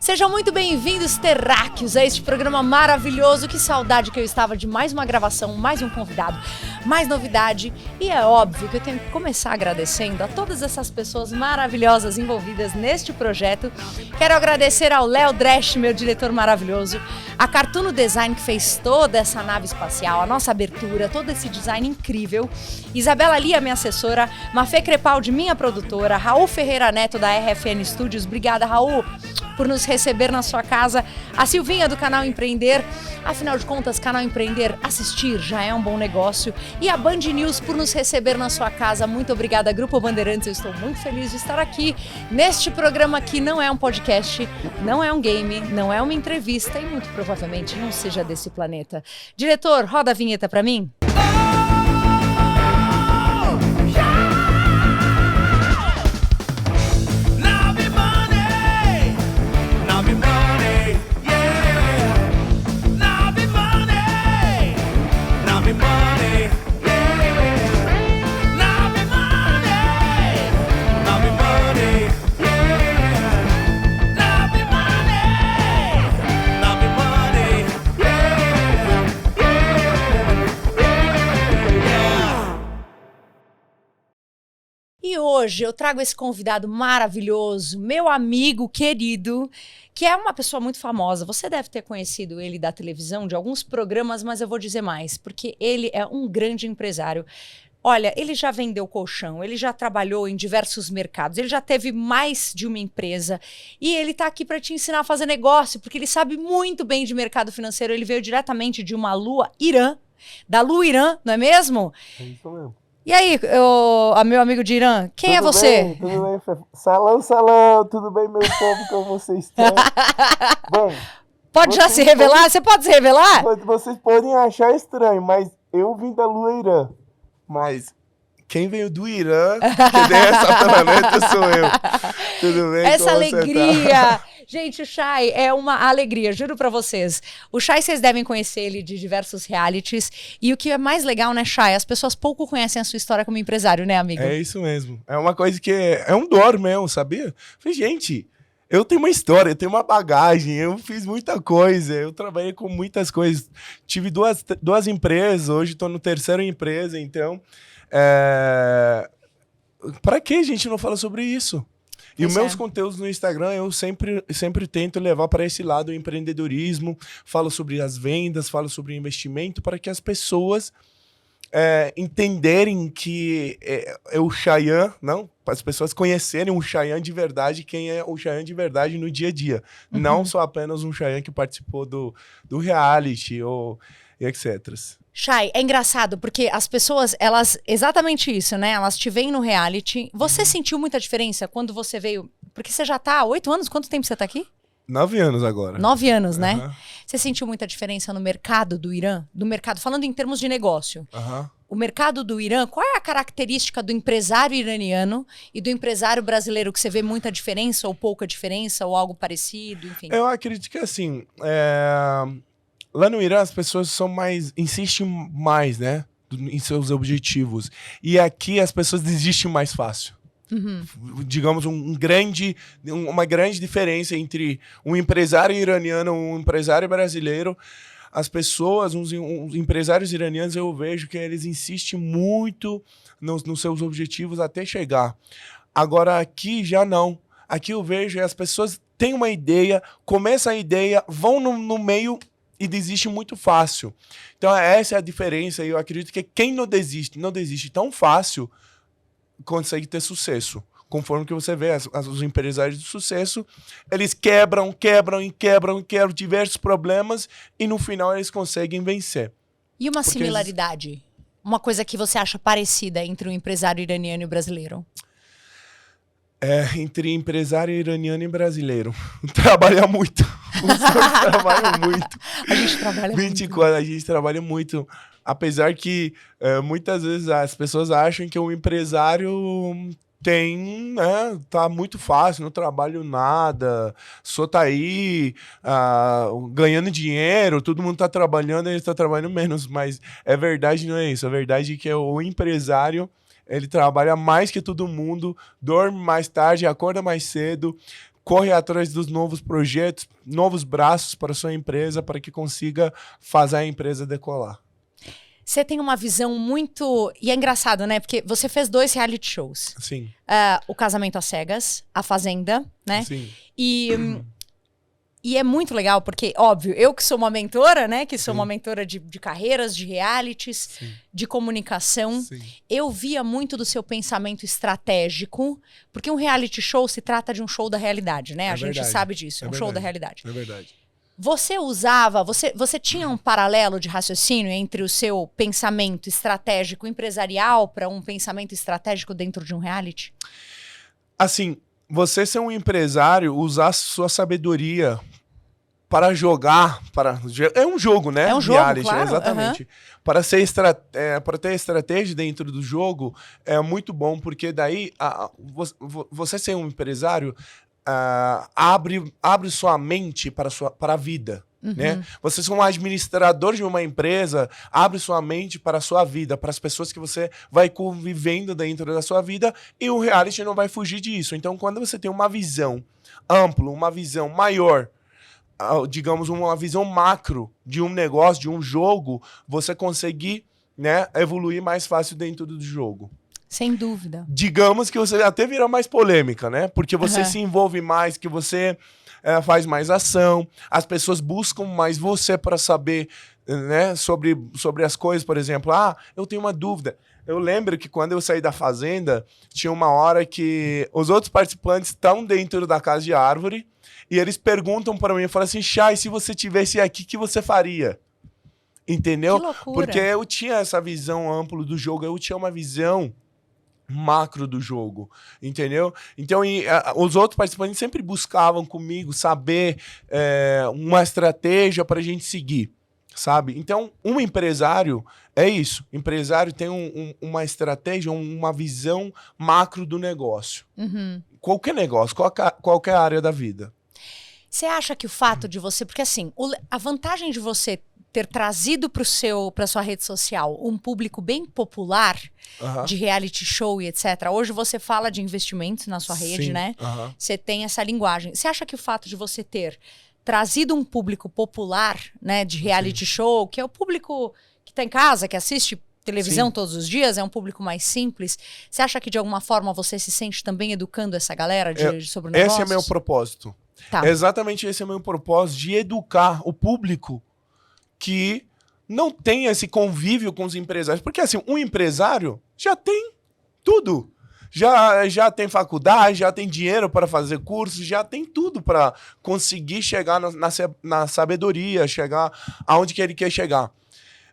Sejam muito bem-vindos, terráqueos, a este programa maravilhoso. Que saudade que eu estava de mais uma gravação, mais um convidado, mais novidade. E é óbvio que eu tenho que começar agradecendo a todas essas pessoas maravilhosas envolvidas neste projeto. Quero agradecer ao Léo Dresch, meu diretor maravilhoso, a Cartuno Design, que fez toda essa nave espacial, a nossa abertura, todo esse design incrível. Isabela Lia, minha assessora, Mafê Crepaldi, minha produtora, Raul Ferreira Neto, da RFN Studios. Obrigada, Raul, por nos receber na sua casa. A Silvinha, do canal Empreender. Afinal de contas, canal Empreender, assistir já é um bom negócio. E a Band News por nos receber na sua casa. Muito obrigada, Grupo Bandeirantes. Eu estou muito feliz de estar aqui neste programa que não é um podcast, não é um game, não é uma entrevista e muito provavelmente não seja desse planeta. Diretor, roda a vinheta pra mim. E hoje eu trago esse convidado maravilhoso, meu amigo querido, que é uma pessoa muito famosa. Você deve ter conhecido ele da televisão, de alguns programas, mas eu vou dizer mais, porque ele é um grande empresário. Olha, ele já vendeu colchão, ele já trabalhou em diversos mercados, ele já teve mais de uma empresa e ele está aqui para te ensinar a fazer negócio, porque ele sabe muito bem de mercado financeiro. Ele veio diretamente de uma Lua Irã, da Lua Irã, não é mesmo? É isso mesmo. E aí, meu amigo de Irã, quem é você? Tudo bem, Fê? Salão, tudo bem, meu povo, como vocês estão? Bom, pode já se revelar? Você pode se revelar? Vocês podem achar estranho, mas eu vim da Lua Irã. Mas quem veio do Irã, que nem essa planeta, sou eu. Tudo bem? Essa alegria! Gente, o Chay é uma alegria, juro pra vocês. O Chay, vocês devem conhecer ele de diversos realities. E o que é mais legal, né, Chay? As pessoas pouco conhecem a sua história como empresário, né, amigo? É isso mesmo. É uma coisa que é um dor mesmo, sabia? Falei, gente, eu tenho uma história, eu tenho uma bagagem, eu fiz muita coisa, eu trabalhei com muitas coisas. Tive duas empresas, hoje estou no terceiro empresa, então... Para que a gente não fala sobre isso? E os meus conteúdos no Instagram, eu sempre tento levar para esse lado o empreendedorismo, falo sobre as vendas, falo sobre investimento, para que as pessoas entenderem que é o Chayanne, não? Para as pessoas conhecerem o Chayanne de verdade, quem é o Chayanne de verdade no dia a dia. Uhum. Não só apenas um Chayanne que participou do reality ou etc. Chay, é engraçado, porque as pessoas, elas, exatamente isso, né? Elas te veem no reality. Você sentiu muita diferença quando você veio? Porque você já tá há 8 anos? Quanto tempo você tá aqui? 9 anos agora. 9 anos, né? Você sentiu muita diferença no mercado do Irã? Do mercado, falando em termos de negócio. O mercado do Irã, qual é a característica do empresário iraniano e do empresário brasileiro, que você vê muita diferença ou pouca diferença ou algo parecido, enfim? Eu acredito que assim... Lá no Irã, as pessoas insistem mais, né, em seus objetivos. E aqui as pessoas desistem mais fácil. Uhum. Digamos, uma grande diferença entre um empresário iraniano e um empresário brasileiro. As pessoas, os empresários iranianos, eu vejo que eles insistem muito nos seus objetivos até chegar. Agora, aqui já não. Aqui eu vejo que as pessoas têm uma ideia, começam a ideia, vão no meio... e desiste muito fácil. Então essa é a diferença. E eu acredito que quem não desiste tão fácil, consegue ter sucesso. Conforme que você vê, os empresários de sucesso, eles quebram diversos problemas e no final eles conseguem vencer. E uma similaridade? Uma coisa que você acha parecida entre um empresário iraniano e o brasileiro? Entre empresário iraniano e brasileiro. Trabalha muito. Os dois trabalham muito. A gente trabalha 24, muito. A gente trabalha muito. Apesar que muitas vezes as pessoas acham que o empresário tá muito fácil, não trabalho nada, só tá aí ganhando dinheiro, todo mundo tá trabalhando, ele tá trabalhando menos. Mas é verdade, não é isso. A verdade é que o empresário... ele trabalha mais que todo mundo, dorme mais tarde, acorda mais cedo, corre atrás dos novos projetos, novos braços para a sua empresa, para que consiga fazer a empresa decolar. Você tem uma visão muito... E é engraçado, né? Porque você fez 2 reality shows. Sim. O Casamento às Cegas, A Fazenda, né? Sim. E é muito legal, porque, óbvio, eu que sou uma mentora, né? Que sou Sim. uma mentora de carreiras, de realities, Sim. de comunicação. Sim. Eu via muito do seu pensamento estratégico, porque um reality show se trata de um show da realidade, né? A gente verdade. sabe disso, É um show da verdade. realidade. É verdade. Você tinha um paralelo de raciocínio entre o seu pensamento estratégico empresarial para um pensamento estratégico dentro de um reality? Assim, você ser um empresário, usar sua sabedoria para jogar, é um jogo, né? É um jogo, reality, claro. exatamente. Para ter estratégia dentro do jogo é muito bom, porque daí você ser um empresário abre sua mente para a vida. Né? Você ser um administrador de uma empresa, abre sua mente para a sua vida, para as pessoas que você vai convivendo dentro da sua vida, e o reality não vai fugir disso. Então, quando você tem uma visão ampla, uma visão maior, digamos, uma visão macro de um negócio, de um jogo, você consegue, né, evoluir mais fácil dentro do jogo. Sem dúvida. Digamos que você até vira mais polêmica, né? Porque você se envolve mais, que você faz mais ação, as pessoas buscam mais você para saber, né, sobre as coisas. Por exemplo, eu tenho uma dúvida. Eu lembro que quando eu saí da fazenda, tinha uma hora que os outros participantes estão dentro da casa de árvore e eles perguntam para mim, eu falo assim, Chay, se você tivesse aqui, o que você faria? Entendeu? Que loucura. Porque eu tinha essa visão ampla do jogo, eu tinha uma visão macro do jogo, entendeu? Então, os outros participantes sempre buscavam comigo saber uma estratégia para a gente seguir, sabe? Então, um empresário é isso. Empresário tem uma estratégia, uma visão macro do negócio. Qualquer negócio, qualquer área da vida. Você acha que o fato de você... Porque assim, a vantagem de você ter trazido para sua rede social um público bem popular de reality show e etc. Hoje você fala de investimentos na sua rede, né? Você tem essa linguagem. Você acha que o fato de você ter trazido um público popular, né, de reality show, que é o público que tá em casa, que assiste televisão todos os dias, é um público mais simples, você acha que de alguma forma você se sente também educando essa galera sobre negócios? Esse é meu propósito. Tá. Exatamente esse é meu propósito, de educar o público que não tem esse convívio com os empresários. Porque assim, um empresário já tem tudo. Já tem faculdade, já tem dinheiro para fazer cursos, já tem tudo para conseguir chegar na sabedoria, chegar aonde que ele quer chegar.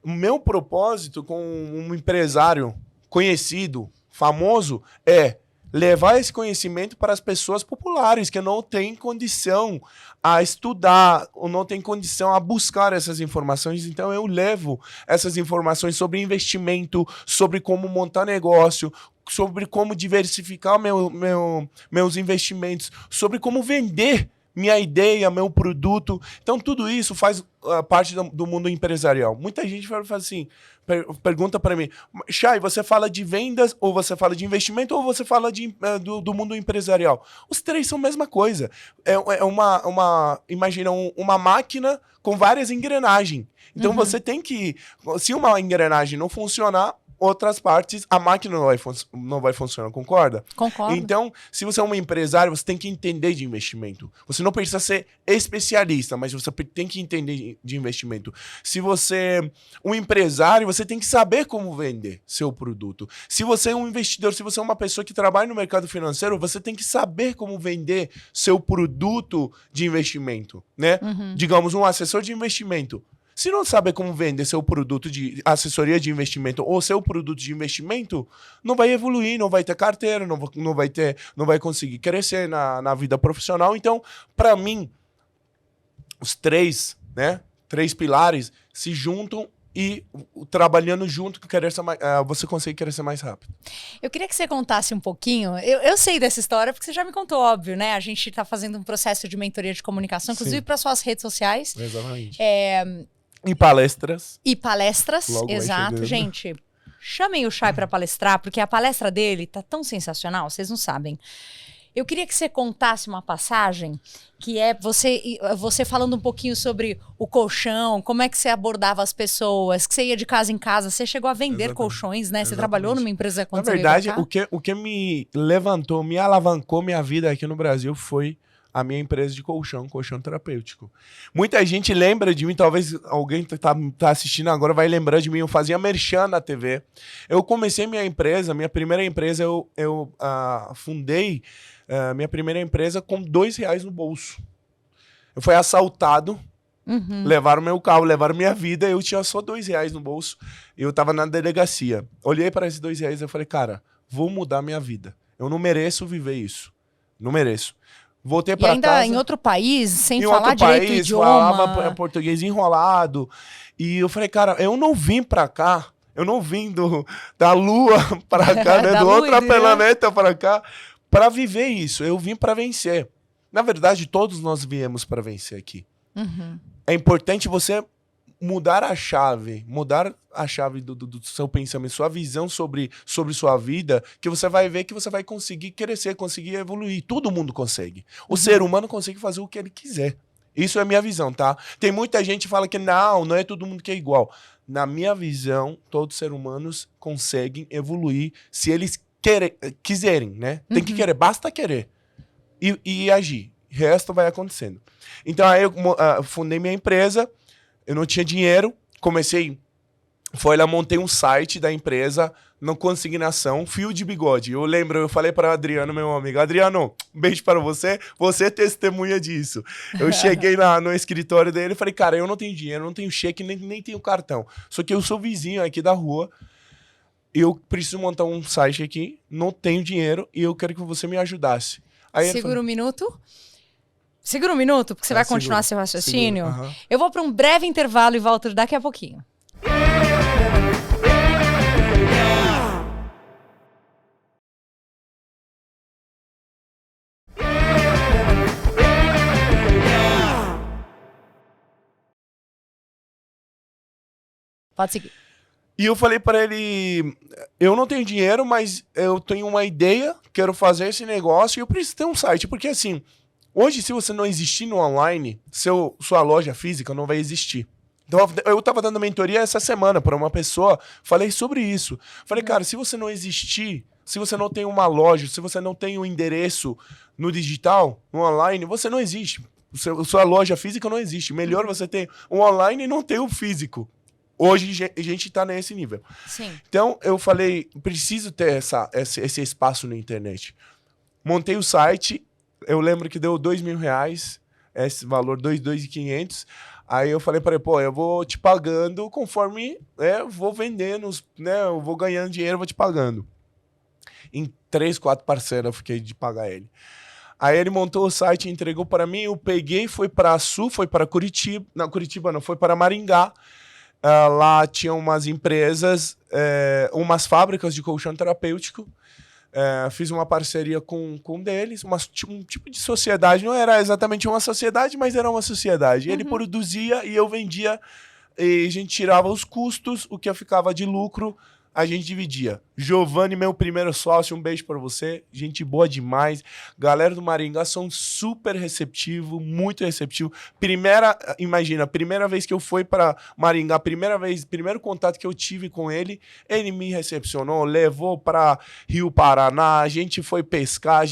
O meu propósito com um empresário conhecido, famoso, é levar esse conhecimento para as pessoas populares que não têm condição a estudar ou não têm condição a buscar essas informações. Então eu levo essas informações sobre investimento, sobre como montar negócio, sobre como diversificar meus investimentos, sobre como vender minha ideia, meu produto. Então tudo isso faz parte do mundo empresarial. Muita gente fala assim, pergunta para mim, Chay, você fala de vendas, ou você fala de investimento, ou você fala do mundo empresarial? Os três são a mesma coisa. Imagina uma máquina com várias engrenagens. Então você tem que, se uma engrenagem não funcionar, outras partes, a máquina não vai funcionar, concorda? Concordo. Então, se você é um empresário, você tem que entender de investimento. Você não precisa ser especialista, mas você tem que entender de investimento. Se você é um empresário, você tem que saber como vender seu produto. Se você é um investidor, se você é uma pessoa que trabalha no mercado financeiro, você tem que saber como vender seu produto de investimento, né? Digamos, um assessor de investimento. Se não saber como vender seu produto de assessoria de investimento ou seu produto de investimento, não vai evoluir, não vai ter carteira, não vai conseguir crescer na vida profissional. Então, para mim, os três pilares se juntam e trabalhando junto, você consegue crescer mais rápido. Eu queria que você contasse um pouquinho, eu sei dessa história porque você já me contou, óbvio, né? A gente está fazendo um processo de mentoria de comunicação, inclusive para suas redes sociais. Exatamente. E palestras. Logo exato. Gente, chamem o Chay para palestrar, porque a palestra dele tá tão sensacional, vocês não sabem. Eu queria que você contasse uma passagem, que é você falando um pouquinho sobre o colchão, como é que você abordava as pessoas, que você ia de casa em casa, você chegou a vender Exatamente. colchões, né? Você Exatamente. trabalhou numa empresa quando Na você veio pra verdade, cá? o que me levantou, me alavancou minha vida aqui no Brasil foi a minha empresa de colchão terapêutico. Muita gente lembra de mim, talvez alguém tá assistindo agora vai lembrar de mim, eu fazia merchan na TV. Eu comecei minha empresa, minha primeira empresa, eu fundei minha primeira empresa com R$ 2 no bolso. Eu fui assaltado, levaram meu carro, levaram minha vida, eu tinha só R$ 2 no bolso. Eu tava na delegacia. Olhei para esses R$ 2 e falei, cara, vou mudar minha vida. Eu não mereço viver isso. Não mereço. Voltei E para ainda casa. em outro país, sem Em falar outro direito o país, idioma. falava português enrolado. E eu falei, cara, eu não vim pra cá, eu não vim da Lua pra cá, né? Da Do Lua outro e do- planeta pra cá, pra viver isso. Eu vim pra vencer. Na verdade, todos nós viemos pra vencer aqui. É importante você mudar a chave do seu pensamento, sua visão sobre sua vida, que você vai ver que você vai conseguir crescer, conseguir evoluir. Todo mundo consegue. O ser humano consegue fazer o que ele quiser. Isso é a minha visão, tá? Tem muita gente que fala que não é todo mundo que é igual. Na minha visão, todos os seres humanos conseguem evoluir se eles quiserem, né? Tem que querer, basta querer. E agir. O resto vai acontecendo. Então aí eu fundei minha empresa, eu não tinha dinheiro, foi lá, montei um site da empresa, na consignação, fio de bigode. Eu lembro, eu falei para Adriano, meu amigo, Adriano, um beijo para você é testemunha disso. Eu cheguei no escritório dele e falei, cara, eu não tenho dinheiro, não tenho cheque, nem tenho cartão. Só que eu sou vizinho aqui da rua, eu preciso montar um site aqui, não tenho dinheiro e eu quero que você me ajudasse. Aí ele Segura falou, um minuto. Segura um minuto, porque você vai continuar seu raciocínio. Aham. Eu vou para um breve intervalo e volto daqui a pouquinho. Pode seguir. E eu falei pra ele, eu não tenho dinheiro, mas eu tenho uma ideia, quero fazer esse negócio e eu preciso ter um site. Porque assim, hoje se você não existir no online, sua loja física não vai existir. Então eu tava dando mentoria essa semana pra uma pessoa, falei sobre isso. Falei, cara, se você não existir, se você não tem uma loja, se você não tem um endereço no digital, no online, você não existe. Sua loja física não existe. Melhor você ter um online e não ter o físico. Hoje a gente tá nesse nível. Sim. Então eu falei, preciso ter esse espaço na internet. Montei o site, eu lembro que deu R$ 2.000, esse valor, 2.500. Aí eu falei para ele, pô, eu vou te pagando conforme vou vendendo, né? Eu vou ganhando dinheiro, eu vou te pagando. Em 3, 4 parcelas eu fiquei de pagar ele. Aí ele montou o site, entregou para mim, eu peguei, foi para Sul, foi para Curitiba, não, Curitiba não, foi para Maringá. Lá tinha umas empresas, umas fábricas de colchão terapêutico. Fiz uma parceria com um deles, um tipo de sociedade. Não era exatamente uma sociedade, mas era uma sociedade. Ele produzia e eu vendia. E a gente tirava os custos, o que eu ficava de lucro, a gente dividia. Giovanni, meu primeiro sócio, um beijo pra você. Gente boa demais. Galera do Maringá são super receptivo, muito receptivo. Imagina, primeira vez que eu fui pra Maringá, primeiro contato que eu tive com ele me recepcionou, levou pra Rio Paraná, a gente foi pescar,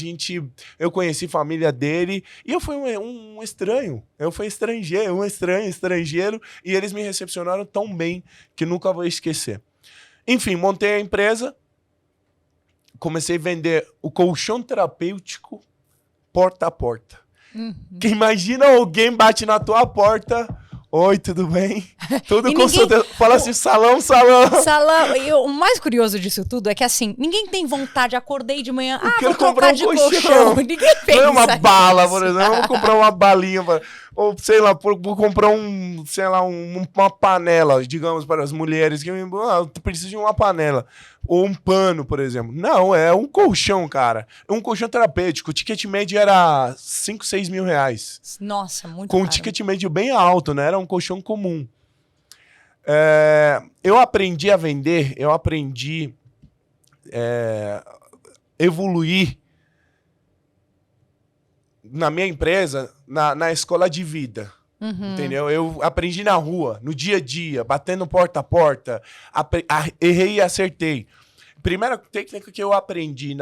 eu conheci a família dele e eu fui um estranho. Eu fui estrangeiro, e eles me recepcionaram tão bem que nunca vou esquecer. Enfim, montei a empresa, comecei a vender o colchão terapêutico porta a porta. Que imagina alguém bate na tua porta, oi, tudo bem? Tudo com certeza. Fala assim, salão. Salão. E o mais curioso disso tudo é que assim, ninguém tem vontade, acordei de manhã, vou trocar de colchão. Ninguém pensa. Não é uma bala, nisso. por exemplo, vou comprar uma balinha, ou sei lá, vou comprar uma panela, digamos, para as mulheres que precisam de uma panela. Ou um pano, por exemplo. Não, é um colchão, cara. Um colchão terapêutico. O ticket médio era 5, 6 mil reais. Nossa, muito Com caro. um ticket médio bem alto, né? Era um colchão comum. Eu aprendi a vender, evoluir na minha empresa, na escola de vida. Entendeu? Eu aprendi na rua, no dia a dia, batendo porta a porta, errei e acertei. Primeira técnica que eu aprendi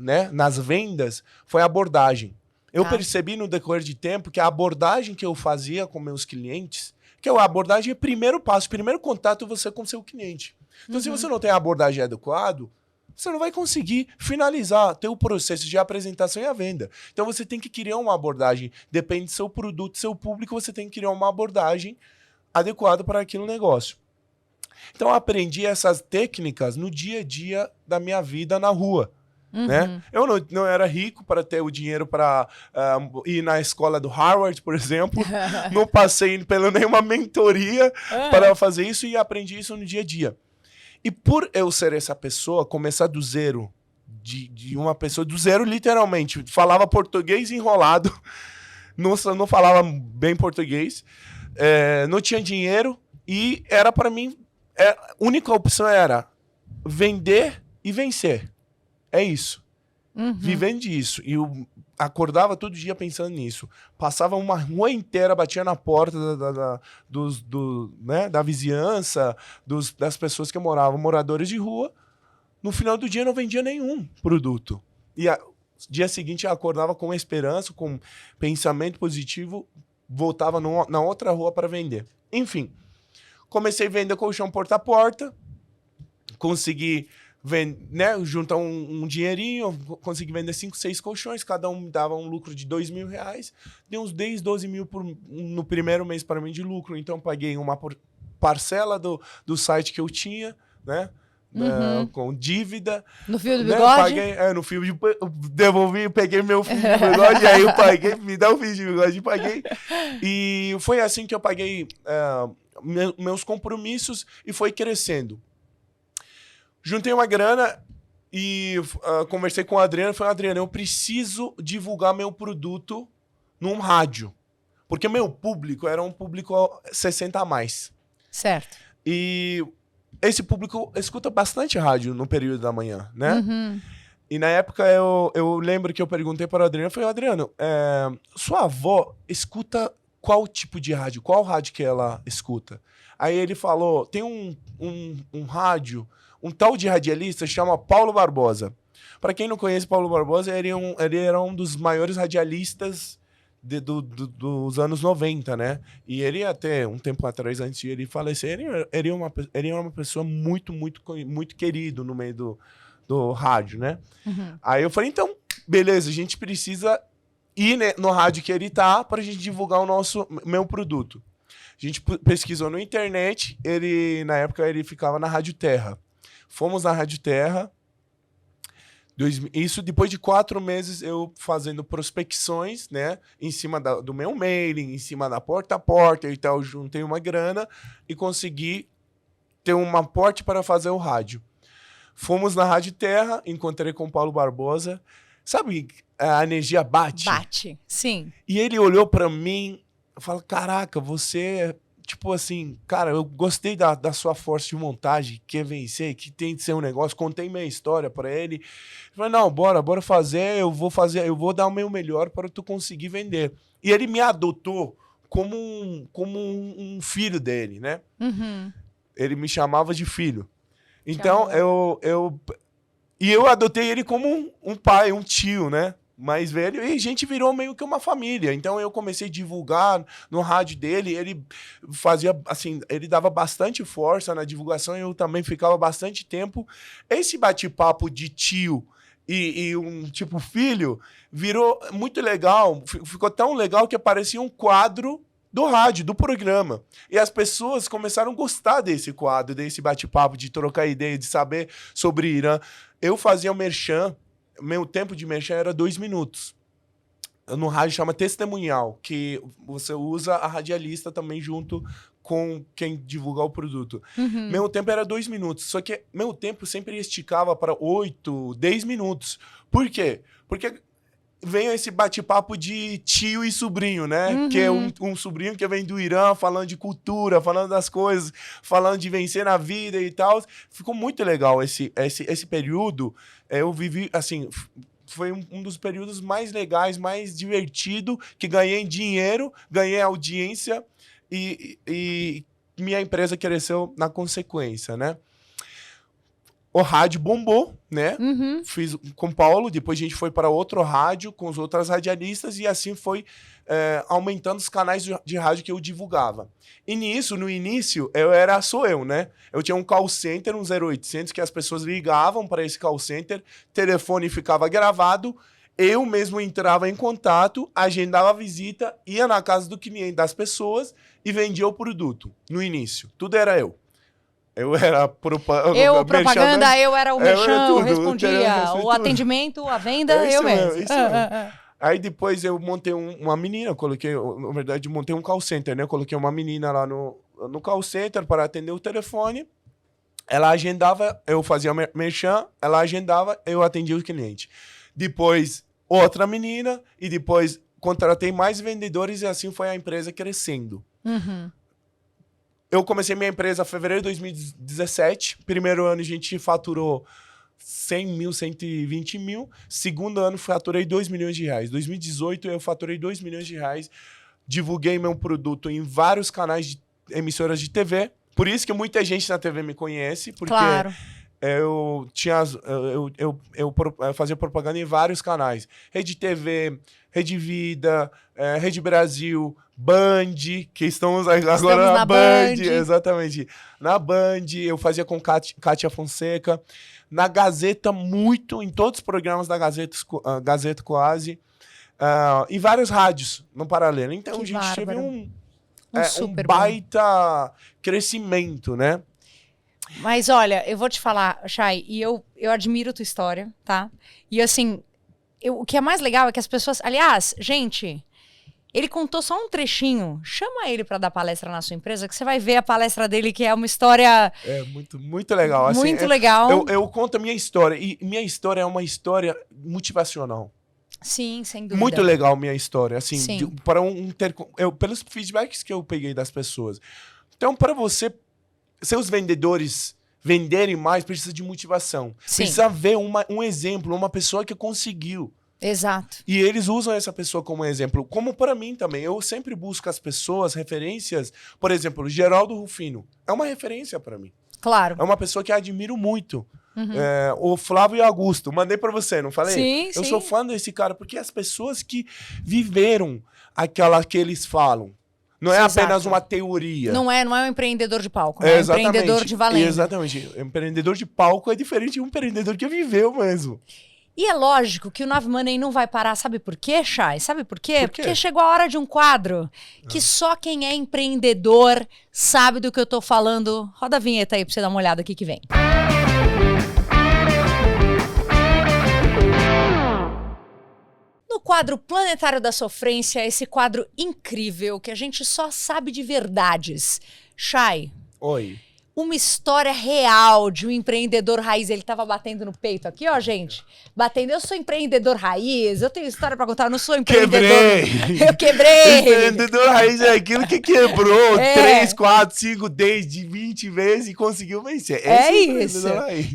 né, nas vendas foi a abordagem. Eu percebi no decorrer de tempo que a abordagem que eu fazia com meus clientes, que a abordagem é o primeiro passo, o primeiro contato você com seu cliente. Então, se você não tem a abordagem adequada, você não vai conseguir finalizar teu processo de apresentação e a venda. Então, você tem que criar uma abordagem. Depende do seu produto, seu público, você tem que criar uma abordagem adequada para aquele negócio. Então, eu aprendi essas técnicas no dia a dia da minha vida na rua. Né? Eu não era rico para ter o dinheiro para ir na escola do Harvard, por exemplo. Não passei pela nenhuma mentoria para fazer isso e aprendi isso no dia a dia. E por eu ser essa pessoa, começar do zero, de uma pessoa do zero, literalmente, falava português enrolado, não falava bem português, não tinha dinheiro e era para mim, a única opção era vender e vencer. É isso. Vivendo disso. E eu acordava todo dia pensando nisso. Passava uma rua inteira, batia na porta né, da vizinhança, das pessoas que moravam, moradores de rua. No final do dia não vendia nenhum produto. E dia seguinte eu acordava com esperança, com pensamento positivo, voltava na outra rua para vender. Enfim, comecei a vender colchão porta a porta, consegui né, juntar um dinheirinho, consegui vender 5, 6 colchões, cada um dava um lucro de R$2.000, deu uns 10, 12 mil no primeiro mês para mim de lucro, então paguei uma parcela do site que eu tinha, né, com dívida. No fio do né, bigode? Paguei, no fio de devolvi, peguei meu fio de bigode, aí eu paguei, me dá o fio de bigode e paguei. E foi assim que eu paguei meus compromissos e foi crescendo. Juntei uma grana e conversei com a Adriana. Falei, Adriana, eu preciso divulgar meu produto num rádio. Porque meu público era um público 60 a mais. Certo. E esse público escuta bastante rádio no período da manhã, né? E na época eu lembro que eu perguntei para a Adriana. Falei, Adriano, sua avó escuta qual tipo de rádio? Qual rádio que ela escuta? Aí ele falou, tem um rádio... Um tal de radialista chama Paulo Barbosa. Para quem não conhece Paulo Barbosa, ele era um dos maiores radialistas dos anos 90, né? E ele até um tempo atrás, antes de ele falecer, ele era uma pessoa muito, muito, muito querido no meio do rádio, né? Aí eu falei, então, beleza, a gente precisa ir, né, no rádio que ele tá para a gente divulgar meu produto. A gente pesquisou na internet, na época ele ficava na Rádio Terra. Fomos na Rádio Terra. Isso depois de 4 meses eu fazendo prospecções, né? Em cima do meu mailing, em cima da porta a porta e tal. Juntei uma grana e consegui ter um aporte para fazer o rádio. Fomos na Rádio Terra, encontrei com o Paulo Barbosa. Sabe, a energia bate? Bate, sim. E ele olhou para mim e falou, caraca, você... Tipo assim, cara, eu gostei da sua força de montagem, quer vencer, que tem de ser um negócio. Contei minha história pra ele. Ele falou, não, bora fazer, eu vou dar o meu melhor para tu conseguir vender. E ele me adotou como um filho dele, né? Ele me chamava de filho. Então, eu adotei ele como um pai, um tio, né? Mais velho, e a gente virou meio que uma família. Então eu comecei a divulgar no rádio dele, ele fazia assim, ele dava bastante força na divulgação, eu também ficava bastante tempo. Esse bate-papo de tio e um tipo filho virou muito legal, ficou tão legal que parecia um quadro do rádio, do programa. E as pessoas começaram a gostar desse quadro, desse bate-papo, de trocar ideia, de saber sobre Irã. Eu fazia o merchan. Meu tempo de merchan era 2 minutos. No rádio chama testemunhal, que você usa a radialista também junto com quem divulga o produto. Meu tempo era 2 minutos, só que meu tempo sempre esticava para 8, 10 minutos. Por quê? Porque vem esse bate-papo de tio e sobrinho, né? Que é um sobrinho que vem do Irã, falando de cultura, falando das coisas, falando de vencer na vida e tal. Ficou muito legal esse período. Eu vivi, assim, foi um dos períodos mais legais, mais divertido, que ganhei dinheiro, ganhei audiência e minha empresa cresceu na consequência, né? O rádio bombou, né? Fiz com o Paulo, depois a gente foi para outro rádio com as outras radialistas e assim foi aumentando os canais de rádio que eu divulgava. E nisso, no início, sou eu, né? Eu tinha um call center, um 0800, que as pessoas ligavam para esse call center, telefone ficava gravado, eu mesmo entrava em contato, agendava a visita, ia na casa do cliente das pessoas e vendia o produto. No início, tudo era eu. Eu era propaganda, eu era o merchan, eu respondia o tudo. Atendimento, a venda, eu mesmo. Isso mesmo. Aí depois eu montei uma menina, na verdade, montei um call center, né? Eu coloquei uma menina lá no call center para atender o telefone. Ela agendava, eu fazia merchan, ela agendava, eu atendia o cliente. Depois, outra menina, e depois contratei mais vendedores e assim foi a empresa crescendo. Eu comecei minha empresa em fevereiro de 2017. Primeiro ano a gente faturou 100 mil, 120 mil. Segundo ano faturei 2 milhões de reais. 2018 eu faturei 2 milhões de reais. Divulguei meu produto em vários canais de emissoras de TV. Por isso que muita gente na TV me conhece. Porque claro. eu fazia propaganda em vários canais. Rede TV, Rede Vida, Rede Brasil, Band, que estamos agora na Band. Exatamente. Na Band, eu fazia com Kátia Fonseca. Na Gazeta, muito, em todos os programas da Gazeta quase. E vários rádios no paralelo. Então, a gente teve um baita crescimento, né? Mas olha, eu vou te falar, Chay, e eu admiro tua história, tá? E assim, o que é mais legal é que as pessoas... Aliás, gente, ele contou só um trechinho. Chama ele para dar palestra na sua empresa, que você vai ver a palestra dele, que é uma história... É muito, muito legal. Assim, muito legal. Eu conto a minha história, e minha história é uma história motivacional. Sim, sem dúvida. Muito legal minha história, assim, pelos feedbacks que eu peguei das pessoas. Então, para seus vendedores venderem mais, precisa de motivação. Sim. Precisa ver um exemplo, uma pessoa que conseguiu. Exato. E eles usam essa pessoa como exemplo. Como para mim também. Eu sempre busco as pessoas, referências. Por exemplo, Geraldo Rufino. É uma referência para mim. Claro. É uma pessoa que eu admiro muito. O Flávio Augusto. Mandei para você, não falei? Sim, eu sou fã desse cara, porque as pessoas que viveram aquela que eles falam. Não é apenas uma teoria. Não é um empreendedor de palco, né? É um empreendedor de valendo. Exatamente. Empreendedor de palco é diferente de um empreendedor que viveu mesmo. E é lógico que o Nove Money não vai parar. Sabe por quê, Chay? Sabe por quê? Porque chegou a hora de um quadro que só quem é empreendedor sabe do que eu tô falando. Roda a vinheta aí pra você dar uma olhada aqui que vem. No quadro Planetário da Sofrência, esse quadro incrível que a gente só sabe de verdades. Chay. Oi. Uma história real de um empreendedor raiz. Ele tava batendo no peito aqui, ó, gente. Batendo. Eu sou empreendedor raiz, eu tenho história pra contar, eu não sou empreendedor. Quebrei! Eu quebrei! Empreendedor raiz é aquilo que quebrou 3, 4, 5, 10, 20 vezes e conseguiu vencer. Isso.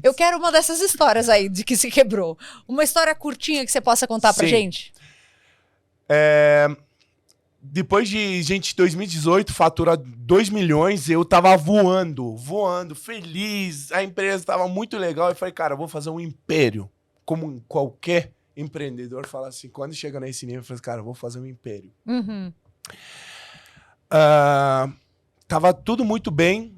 Eu quero uma dessas histórias aí de que se quebrou. Uma história curtinha que você possa contar pra gente. Depois de, 2018, faturar 2 milhões, eu tava voando, feliz. A empresa tava muito legal. Eu falei, cara, eu vou fazer um império. Como qualquer empreendedor fala assim, quando chega nesse nível, eu falei, cara, eu vou fazer um império. Tava tudo muito bem.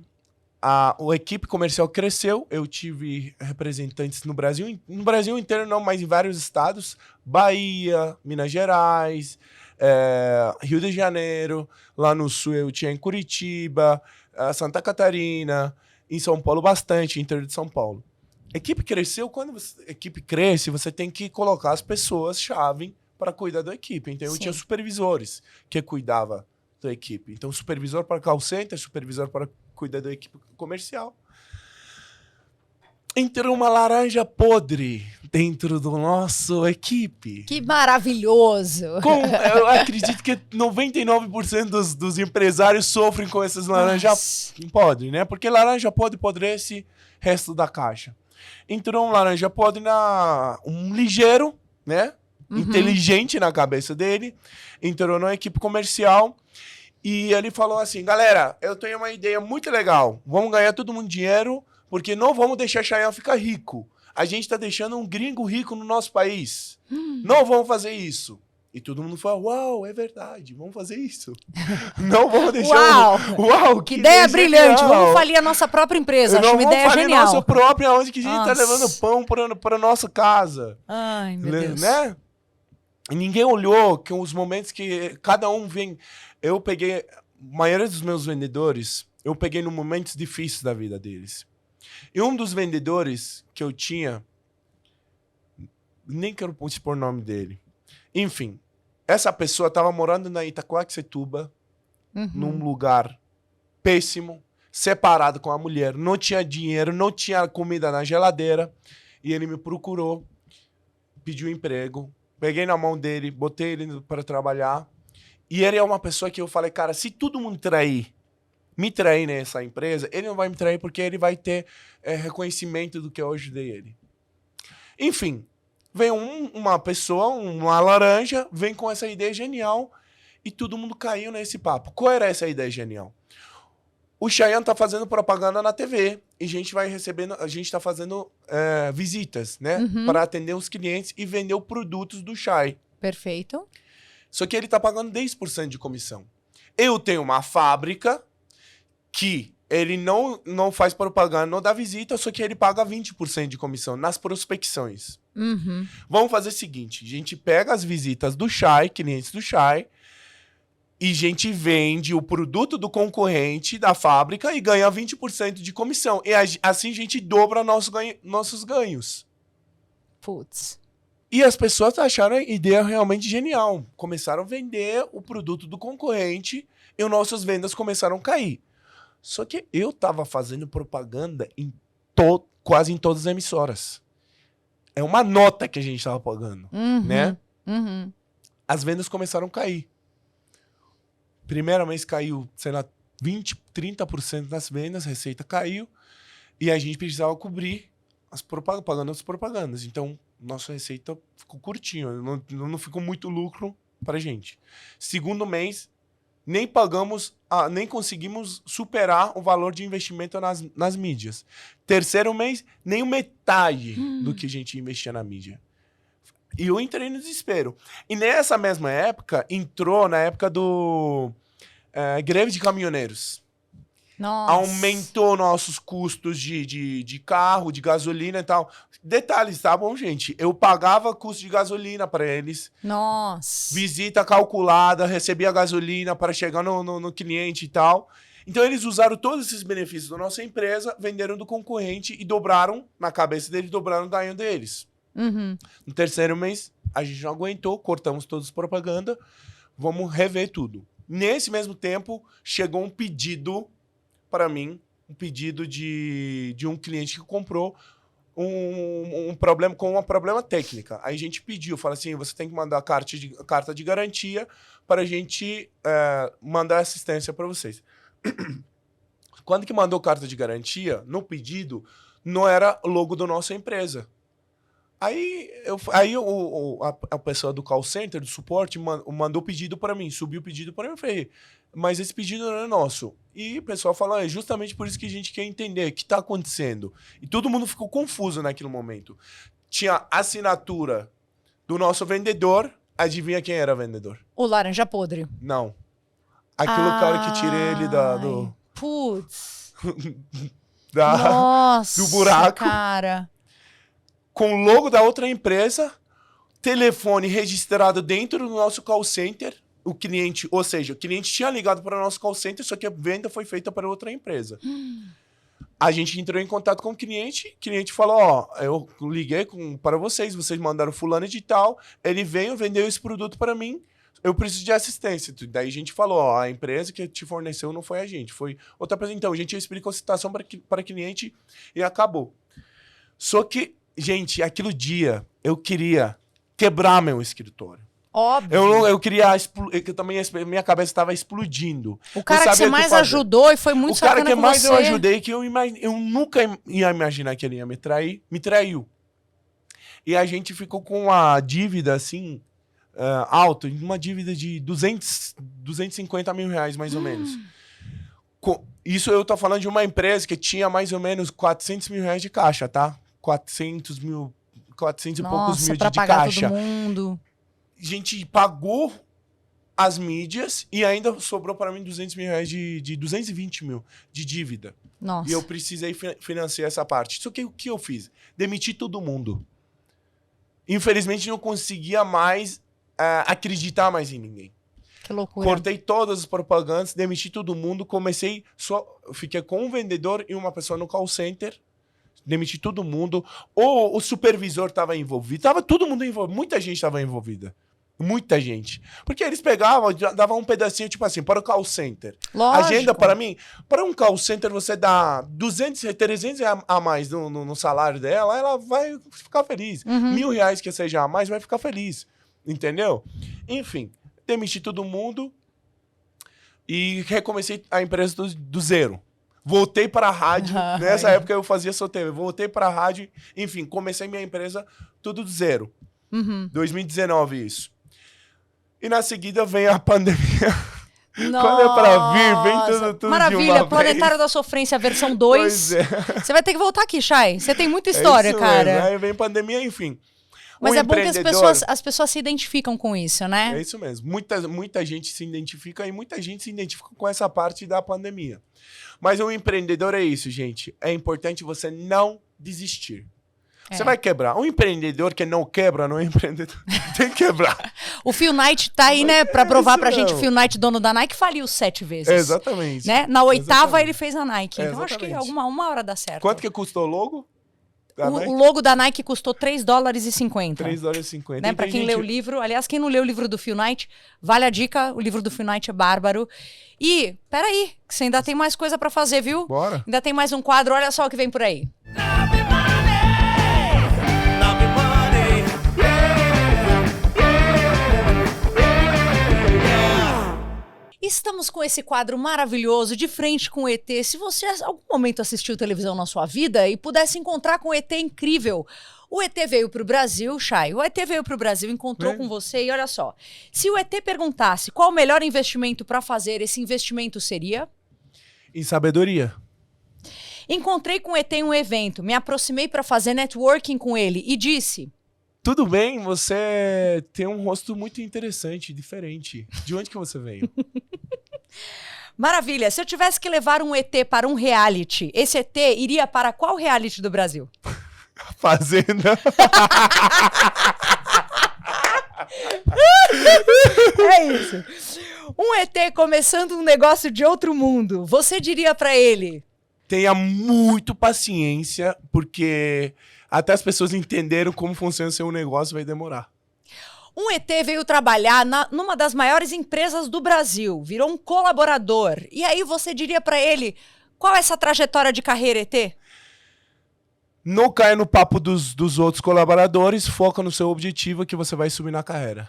A equipe comercial cresceu. Eu tive representantes no Brasil inteiro não, mas em vários estados. Bahia, Minas Gerais... Rio de Janeiro, lá no sul eu tinha em Curitiba, Santa Catarina, em São Paulo bastante, interior de São Paulo. A equipe cresceu, quando a equipe cresce, você tem que colocar as pessoas-chave para cuidar da equipe. Então eu tinha supervisores que cuidavam da equipe. Então supervisor para call center, supervisor para cuidar da equipe comercial. Entrou uma laranja podre dentro do nosso equipe. Que maravilhoso! Eu acredito que 99% dos empresários sofrem com essas laranjas podres, né? Porque laranja podre apodrece resto da caixa. Entrou um laranja podre um ligeiro né? Inteligente na cabeça dele, entrou na equipe comercial e ele falou assim, galera, eu tenho uma ideia muito legal, vamos ganhar todo mundo dinheiro, porque não vamos deixar Chayanne ficar rico. A gente tá deixando um gringo rico no nosso país. Não vamos fazer isso. E todo mundo fala, uau, é verdade, vamos fazer isso. Não vamos deixar... Uau, que ideia brilhante, vamos falir a nossa própria empresa, acho uma ideia genial. Nossa própria, onde que a gente tá levando pão para nossa casa. Ai, meu Deus. Né? E ninguém olhou que os momentos que cada um vem... Eu peguei... A maioria dos meus vendedores, eu peguei nos momentos difíceis da vida deles. E um dos vendedores que eu tinha... Nem quero expor o nome dele. Enfim, essa pessoa estava morando na Itacoaxetuba, num lugar péssimo, separado com a mulher, não tinha dinheiro, não tinha comida na geladeira, e ele me procurou, pediu emprego, peguei na mão dele, botei ele para trabalhar, e ele é uma pessoa que eu falei, cara, se todo mundo me trair nessa empresa, ele não vai me trair porque ele vai ter reconhecimento do que eu ajudei ele. Enfim, vem uma pessoa, uma laranja, vem com essa ideia genial e todo mundo caiu nesse papo. Qual era essa ideia genial? O Chayanne tá fazendo propaganda na TV e a gente vai recebendo, a gente tá fazendo visitas, né? Para atender os clientes e vender os produtos do Chai. Perfeito. Só que ele tá pagando 10% de comissão. Eu tenho uma fábrica que ele não faz propaganda, não dá visita, só que ele paga 20% de comissão nas prospecções. Vamos fazer o seguinte, a gente pega as visitas do Chai, clientes do Chai, e a gente vende o produto do concorrente da fábrica e ganha 20% de comissão. E assim a gente dobra nossos ganhos. Putz. E as pessoas acharam a ideia realmente genial. Começaram a vender o produto do concorrente e as nossas vendas começaram a cair. Só que eu tava fazendo propaganda quase em todas as emissoras. É uma nota que a gente tava pagando, né? As vendas começaram a cair. Primeiro mês caiu, sei lá, 20%, 30% das vendas, a receita caiu. E a gente precisava cobrir pagando as propagandas. Então, nossa receita ficou curtinho. Não ficou muito lucro pra gente. Segundo mês, nem conseguimos superar o valor de investimento nas mídias. Terceiro mês, nem metade do que a gente investia na mídia. E eu entrei no desespero. E nessa mesma época, entrou na época do greve de caminhoneiros. Nossa. Aumentou nossos custos de carro, de gasolina e tal. Detalhes, tá bom, gente? Eu pagava custo de gasolina para eles. Nossa. Visita calculada, recebia gasolina para chegar no cliente e tal. Então eles usaram todos esses benefícios da nossa empresa, venderam do concorrente e dobraram, na cabeça deles, dobraram o ganho deles. No terceiro mês, a gente não aguentou, cortamos todas as propaganda, vamos rever tudo. Nesse mesmo tempo, chegou um pedido para mim, um pedido de um cliente que comprou um problema com uma problema técnica. Aí a gente pediu, fala assim, você tem que mandar a carta de garantia para a gente mandar assistência para vocês. Quando que mandou carta de garantia, no pedido, não era logo da nossa empresa. Aí a pessoa do call center, do suporte, mandou pedido para mim, subiu o pedido para mim, eu falei, mas esse pedido não é nosso. E o pessoal falou, é justamente por isso que a gente quer entender o que está acontecendo. E todo mundo ficou confuso naquele momento. Tinha assinatura do nosso vendedor, adivinha quem era o vendedor? O laranja podre. Não. Aquele cara que tirei ele do... Putz. Do buraco. Cara. Com o logo da outra empresa, telefone registrado dentro do nosso call center, o cliente, ou seja, o cliente tinha ligado para o nosso call center, só que a venda foi feita para outra empresa. A gente entrou em contato com o cliente falou, ó, eu liguei para vocês mandaram fulano de tal, ele veio, vendeu esse produto para mim, eu preciso de assistência. Daí a gente falou, ó, a empresa que te forneceu não foi a gente, foi outra empresa. Então, a gente explicou a situação para cliente e acabou. Só que, gente, aquele dia eu queria quebrar meu escritório. Óbvio. Eu queria... também minha cabeça estava explodindo. O cara que você mais ajudou e foi muito sacana com você. O cara que mais eu ajudei, que eu nunca ia imaginar que ele ia me trair, me traiu. E a gente ficou com uma dívida, assim, alta, uma dívida de 250 mil reais, mais ou menos. Isso eu tô falando de uma empresa que tinha mais ou menos 400 mil reais de caixa, tá? 400 e poucos mil pra de pagar caixa. todo mundo. A gente pagou as mídias e ainda sobrou para mim 200 mil reais de 220 mil de dívida. Nossa. E eu precisei financiar essa parte. Só que o que eu fiz? Demiti todo mundo. Infelizmente não conseguia mais acreditar mais em ninguém. Que loucura. Cortei todas as propagandas, demiti todo mundo, fiquei com um vendedor e uma pessoa no call center, demiti todo mundo. O supervisor estava envolvido, tava todo mundo envolvido, muita gente estava envolvida. Muita gente. Porque eles pegavam, davam um pedacinho, tipo assim, para o call center. Lógico. Agenda, para mim, para um call center você dá 200, 300 a mais no salário dela, ela vai ficar feliz. R$1.000 que seja a mais, vai ficar feliz. Entendeu? Enfim, demiti todo mundo e recomecei a empresa do zero. Voltei para a rádio. Nessa época eu fazia só TV. Voltei para a rádio. Enfim, comecei minha empresa tudo do zero. 2019 isso. E na seguida vem a pandemia. Nossa. Quando é pra vir, vem tudo Maravilha, de uma Planetário vez. da Sofrência, versão 2. Pois é. Você vai ter que voltar aqui, Chay. Você tem muita história, isso cara. Mesmo. Aí vem pandemia, enfim. Mas é bom que empreendedor... as pessoas se identificam com isso, né? É isso mesmo. Muita gente se identifica e muita gente se identifica com essa parte da pandemia. Mas o empreendedor é isso, gente. É importante você não desistir. Você vai quebrar. Um empreendedor que não quebra não é empreendedor. Tem que quebrar. O Phil Knight tá aí, né, pra provar pra gente. O mesmo. Phil Knight, dono da Nike, faliu 7 vezes. Exatamente. Né? Na 8ª Exatamente. ele fez a Nike. Então acho que uma hora dá certo. Quanto que custou o logo? O logo da Nike custou $3,50. $3,50. Né? Pra quem lê o livro. Aliás, quem não lê o livro do Phil Knight, vale a dica. O livro do Phil Knight é bárbaro. E, peraí, que você ainda tem mais coisa pra fazer, viu? Bora. Ainda tem mais um quadro. Olha só o que vem por aí. Estamos com esse quadro maravilhoso, de frente com o ET. Se você algum momento assistiu televisão na sua vida e pudesse encontrar com o ET incrível. O ET veio pro Brasil, Chay. O ET veio pro Brasil, encontrou com você e olha só. Se o ET perguntasse qual o melhor investimento para fazer, esse investimento seria? Em sabedoria. Encontrei com o ET em um evento, me aproximei para fazer networking com ele e disse... Tudo bem, você tem um rosto muito interessante, diferente. De onde que você veio? Maravilha. Se eu tivesse que levar um ET para um reality, esse ET iria para qual reality do Brasil? Fazenda. É isso. Um ET começando um negócio de outro mundo. Você diria para ele? Tenha muito paciência, porque até as pessoas entenderam como funciona o seu negócio vai demorar. Um ET veio trabalhar numa das maiores empresas do Brasil, virou um colaborador. E aí você diria para ele, qual é essa trajetória de carreira, ET? Não caia no papo dos outros colaboradores, foca no seu objetivo que você vai subir na carreira.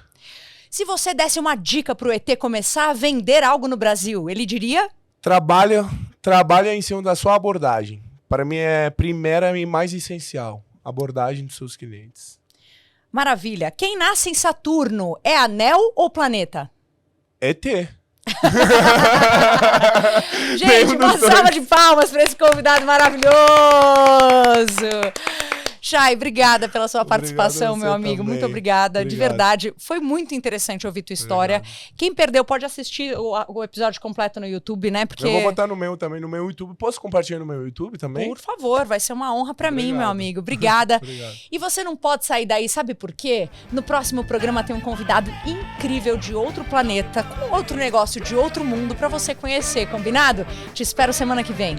Se você desse uma dica pro ET começar a vender algo no Brasil, ele diria? Trabalha em cima da sua abordagem. Para mim é primeira e mais essencial. Abordagem dos seus clientes. Maravilha. Quem nasce em Saturno é anel ou planeta? ET. Gente, uma salva de palmas para esse convidado maravilhoso. Chay, obrigada pela sua participação, meu amigo. Também. Muito obrigada. Obrigado. De verdade, foi muito interessante ouvir tua história. Obrigado. Quem perdeu pode assistir o episódio completo no YouTube, né? Porque... Eu vou botar no meu também, no meu YouTube. Posso compartilhar no meu YouTube também? Por favor, vai ser uma honra para mim, meu amigo. Obrigada. Obrigado. E você não pode sair daí, sabe por quê? No próximo programa tem um convidado incrível de outro planeta, com outro negócio de outro mundo para você conhecer, combinado? Te espero semana que vem.